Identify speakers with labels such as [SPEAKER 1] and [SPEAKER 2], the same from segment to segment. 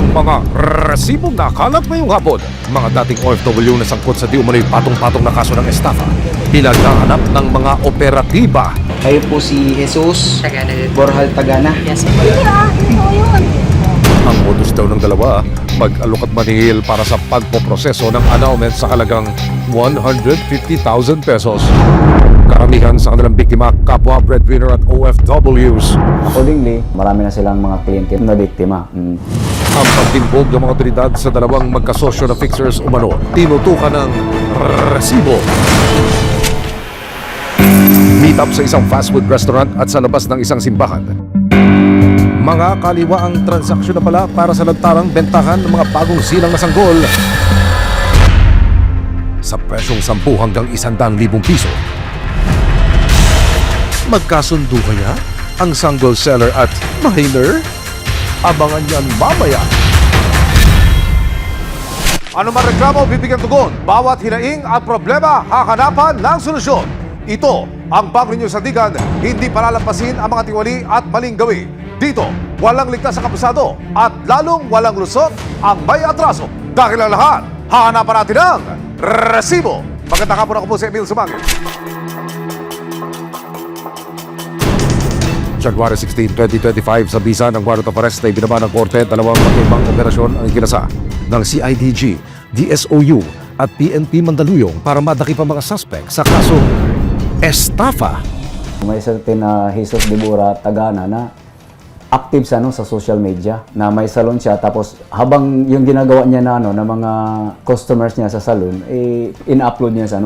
[SPEAKER 1] Ang mga resibong nakalap ngayong hapon, mga dating OFW na sangkot sa di umano'y patong-patong na kaso ng estafa, pinaghahanap ng mga operatiba.
[SPEAKER 2] Kayo po si Jesus
[SPEAKER 3] Tagana.
[SPEAKER 2] Borjal Tagana.
[SPEAKER 3] Yes.
[SPEAKER 1] Ang modus daw ng dalawa, mag-alok at maningil para sa pagpoproseso ng annulment sa halagang 150,000 pesos. Karamihan sa kanilang biktima, kapwa breadwinner at OFWs.
[SPEAKER 2] Accordingly, marami na silang mga kliyente na biktima.
[SPEAKER 1] Ang pagtimbog ng mga otoridad sa dalawang magkasosyo na fixers umano, tinutukan ng resibo. Meet up sa isang fast food restaurant at sa labas ng isang simbahan. Mga kaliwa ang transaksyon na pala para sa lantarang bentahan ng mga bagong silang na sanggol sa presyong 10 hanggang 100,000 piso. Magkasundo kaya ang sanggol seller at miner? Abangan yan mamaya. Ano man reklamo, bibigyan tugon. Bawat hinaing at problema, hahanapan ng solusyon. Ito ang bagong news sandigan, hindi palalampasin ang mga tiwali at maling gawi. Dito, walang ligtas sa kabusado at lalong walang lusot ang may atraso. Dahil ang lahat, hahanapan natin ang resibo. Magandang hapon, ako po si Emil Sumangit. January 16, 2025, sa bisa ng warrant of arrest na ibinaba ng korte, dalawang magkaibang operasyon ang ikinasa ng CIDG, DSOU at PNP Mandaluyong para madakip ang mga suspect sa kasong estafa.
[SPEAKER 2] May certain na Jesus Dibura Tagana na active sa social media, na may salon siya, tapos habang yung ginagawa niya na na mga customers niya sa salon, in-upload niya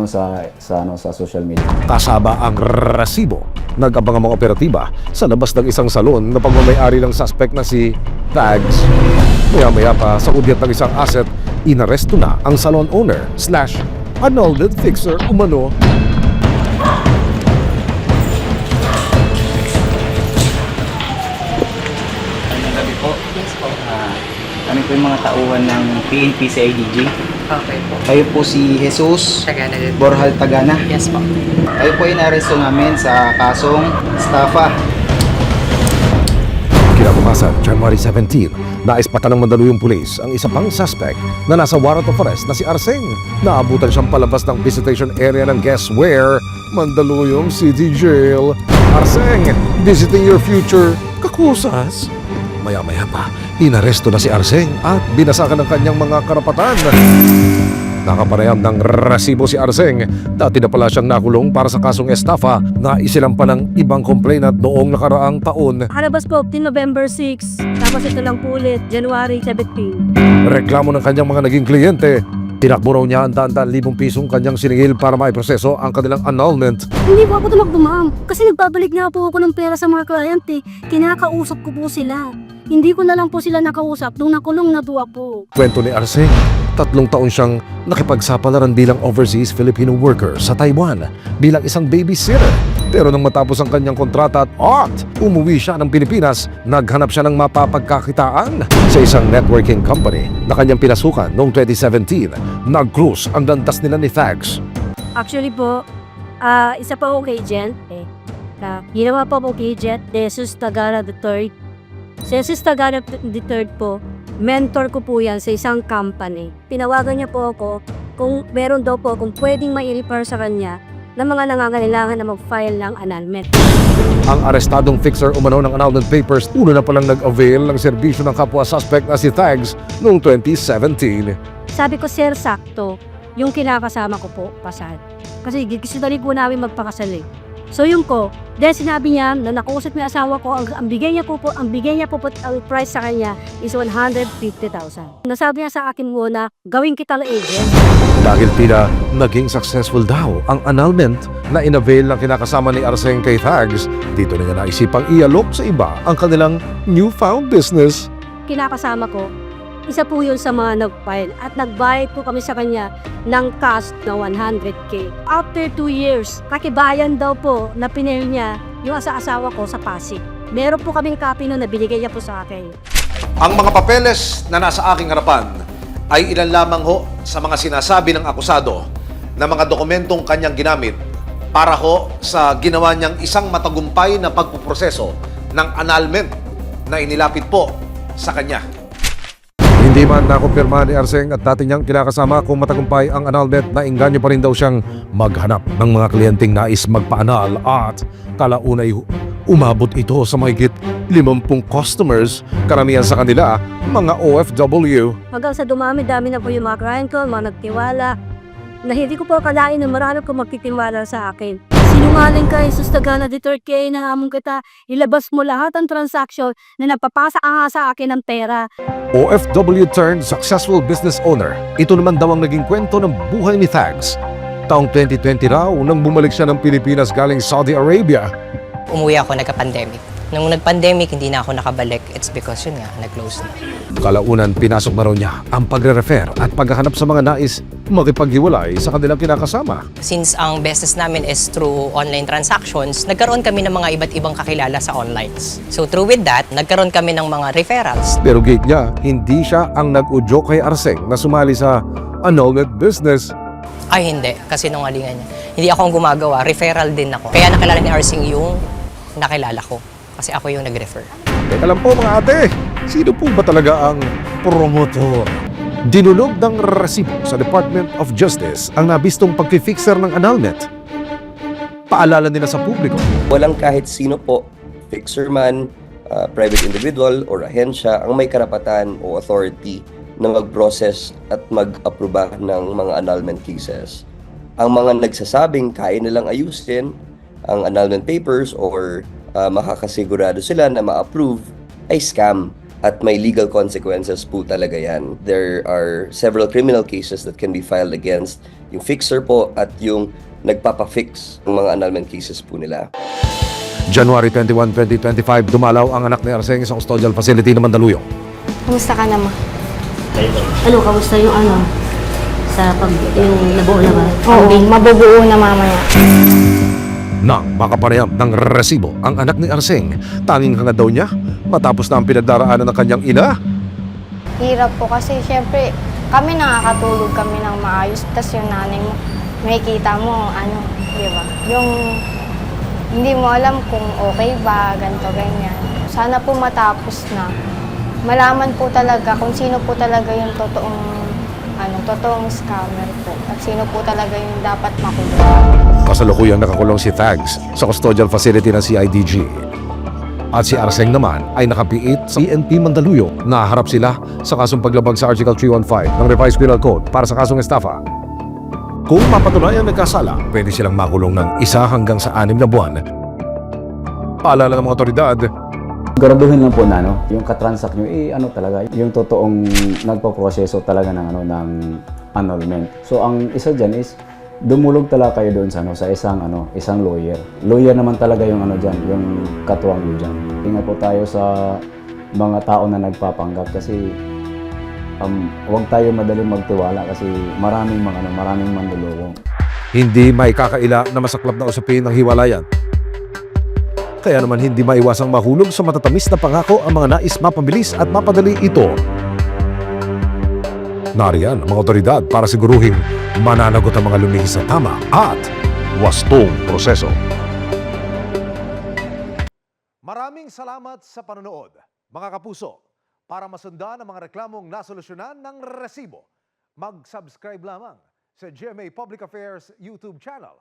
[SPEAKER 2] sa social media.
[SPEAKER 1] Kasaba ang resibo. Nag-abang ang mga operatiba sa labas ng isang salon na pagmamayari ng suspect na si Tags. Maya-maya pa, sa udyat ng isang asset, inaresto na ang salon owner / annulled fixer umano.
[SPEAKER 2] Gabi po.
[SPEAKER 3] Yes po.
[SPEAKER 2] Kami po yung mga tauhan ng PNP CIDG.
[SPEAKER 3] Okay po.
[SPEAKER 2] Kayo po si Jesus
[SPEAKER 3] Tagana.
[SPEAKER 2] Borjal Tagana.
[SPEAKER 3] Yes po.
[SPEAKER 2] Kayo po inaresto namin sa kasong estafa.
[SPEAKER 1] Kinabukasan, January 17, naispatan ng Mandaluyong Police ang isa pang suspect na nasa warrant of arrest na si Arseng. Naabutan siyang palabas ng visitation area ng guess where? Mandaluyong City Jail. Arseng, visiting your future kakusas. Maya-maya pa, inaresto na si Arseng at binasakan ng kanyang mga karapatan. Nakapareham ng resibo si Arseng. Dati na pala siyang nakulong para sa kasong estafa na isilang pa ng ibang complainant noong nakaraang taon.
[SPEAKER 4] Nakalabas po, November 6. Tapos ito lang po ulit, January 17.
[SPEAKER 1] Reklamo ng kanyang mga naging kliyente. Tinakbo raw niya ang daan-daan libong pisong kanyang siningil para maiproseso ang kanilang annulment.
[SPEAKER 4] Hindi po ako tumakbo, ma'am. Kasi nagbabalik nga po ako ng pera sa mga client eh. Kinakausap ko po sila. Hindi ko na lang po sila nakausap nung nakulong na duwa po.
[SPEAKER 1] Kwento ni Arseng, 3 taon siyang nakipagsapalaran bilang overseas Filipino worker sa Taiwan bilang isang babysitter. Pero nang matapos ang kanyang kontrata at umuwi siya ng Pilipinas, naghanap siya ng mapapagkakitaan sa isang networking company na kanyang pinasukan noong 2017. Nag-cruise ang landas nila ni Thags.
[SPEAKER 4] Actually po, isa pa akong agent eh. Ginawa po akong agent, Jesus Tagana III. Si Jesus Tagana III po, mentor ko po yan sa isang company. Pinawagan niya po ako kung meron daw po kung pwedeng mai-refer sa kanya ng mga nangangailangan na mag-file ng annulment.
[SPEAKER 1] Ang arestadong fixer umano ng annulment papers, una na palang nag-avail ng serbisyo ng kapwa suspect na si Thags noong 2017.
[SPEAKER 4] Sabi ko, sir, sakto. Yung kinakasama ko po, pasal. Kasi gusto na rin po namin magpakasal eh. So yun ko, then sinabi niya na nakausap niya asawa ko, ang bigay niya po, ang price sa kanya is 150,000. Nasabi niya sa akin muna, gawin kita ng agent.
[SPEAKER 1] Dahil tila naging successful daw ang annulment na inavail ng kinakasama ni Arseng kay Thags, dito na niya naisipang ialok sa iba ang kanilang newfound business.
[SPEAKER 4] Kinakasama ko, isa po yun sa mga nag-file at nagbayad po kami sa kanya ng cash na 100K. After 2 years, kakibayan daw po na pinail niya yung asawa ko sa Pasig. Meron po kaming copy nun na binigay niya po sa akin.
[SPEAKER 1] Ang mga papeles na nasa aking harapan ay ilan lamang ho sa mga sinasabi ng akusado na mga dokumentong kanyang ginamit para ho sa ginawa niyang isang matagumpay na pagpuproseso ng annulment na inilapit po sa kanya. Hindi man nakumpirma ni Arseng at dati niyang kinakasama kung matagumpay ang annulment na inganyo pa rin daw siyang maghanap ng mga kliyenteng nais magpa-anal at kalaunay umabot ito sa mahigit 50 customers, karamihan sa kanila mga OFW.
[SPEAKER 4] Hanggang sa dami na po yung mga client ko, mga nagtiwala, na hindi ko po akalain na marami ko magtitiwala sa akin. Sinungaling ka, Jesus Tagana de Turkey, nahamon kita, ilabas mo lahat ang transaction na nagpapasa nga sa akin ng pera.
[SPEAKER 1] OFW turned successful business owner. Ito naman daw ang naging kwento ng buhay ni Thags. Taong 2020 raw nang bumalik siya ng Pilipinas galing Saudi Arabia.
[SPEAKER 3] Umuwi ako nagka-pandemic. Nung nag-pandemic, hindi na ako nakabalik. It's because yun nga, nag-close na.
[SPEAKER 1] Kalaunan, pinasok na raw niya ang pagre-refer at paghahanap sa mga nais makipaghiwalay sa kanilang kinakasama.
[SPEAKER 3] Since ang business namin is through online transactions, nagkaroon kami ng mga iba't ibang kakilala sa online. So through with that, nagkaroon kami ng mga referrals.
[SPEAKER 1] Pero gate niya, hindi siya ang nag-udyok kay Arseng na sumali sa annulment business.
[SPEAKER 3] Ay hindi, kasi nungalingan niya. Hindi ako ang gumagawa, referral din ako. Kaya nakilala ni Arsing yung nakilala ko. Kasi ako yung nag-refer.
[SPEAKER 1] Teka lang po mga ate, sino po ba talaga ang promotor? Dinulog ng resibo sa Department of Justice ang nabistong pag-fixer ng annulment. Paalala nila sa publiko.
[SPEAKER 5] Walang kahit sino po, fixer man, private individual or ahensya ang may karapatan o authority na mag-process at mag-aproba ng mga annulment cases. Ang mga nagsasabing kaya nilang ayusin ang annulment papers or makakasigurado sila na ma-approve ay scam at may legal consequences po talaga yan. There are several criminal cases that can be filed against yung fixer po at yung nagpapa-fix ng mga annulment cases po nila.
[SPEAKER 1] January 21, 2025, dumalaw ang anak ni Arseng sa custodial facility ng Mandaluyong.
[SPEAKER 6] Kumusta ka naman?
[SPEAKER 4] Ano, kamusta yung sa yung nabuo na ba?
[SPEAKER 6] Oo, mabubuo na mamaya.
[SPEAKER 1] Nang makapareham ng resibo ang anak ni Arseng, tanging hanga daw niya matapos na ang pinagdaraanan ng kanyang ina.
[SPEAKER 6] Hirap po kasi syempre kami nakakatulog kami ng maayos. Tapos yung nanay mo, may kita mo, di ba? Yung hindi mo alam kung okay ba, ganito, ganyan. Sana po matapos na. Malaman po talaga kung sino po talaga yung totoong scammer po. At sino po talaga yung dapat makulong.
[SPEAKER 1] Kasalukuyang nakakulong si Thags sa custodial facility ng CIDG. At si Arseng naman ay nakapiit sa PNP Mandaluyong. Naharap sila sa kasong paglabag sa Article 315 ng Revised Penal Code para sa kasong estafa. Kung mapatunayang nagkasala, pwede silang makulong ng 1 hanggang sa 6 na buwan. Paalala ng mga otoridad,
[SPEAKER 2] Siguraduhin lang po na yung katransak nyo, talaga, yung totoong nagpo-proseso talaga ng annulment. So ang isa dyan is, dumulog talaga kayo doon sa isang lawyer. Lawyer naman talaga yung dyan, yung katuwang nyo dyan. Ingat po tayo sa mga tao na nagpapanggap kasi huwag tayo madaling magtiwala kasi maraming manluloko.
[SPEAKER 1] hindi may kakaila na masaklap na usapin ng hiwalayan. Kaya naman hindi maiwasang mahulog sa matatamis na pangako ang mga nais mapabilis at mapadali ito. Nariyan ang mga otoridad para siguruhing mananagot ang mga lumihis sa tama at wastong proseso. Maraming salamat sa panonood, mga kapuso. Para masundan ang mga reklamong nasolusyonan ng resibo, mag-subscribe lamang sa GMA Public Affairs YouTube channel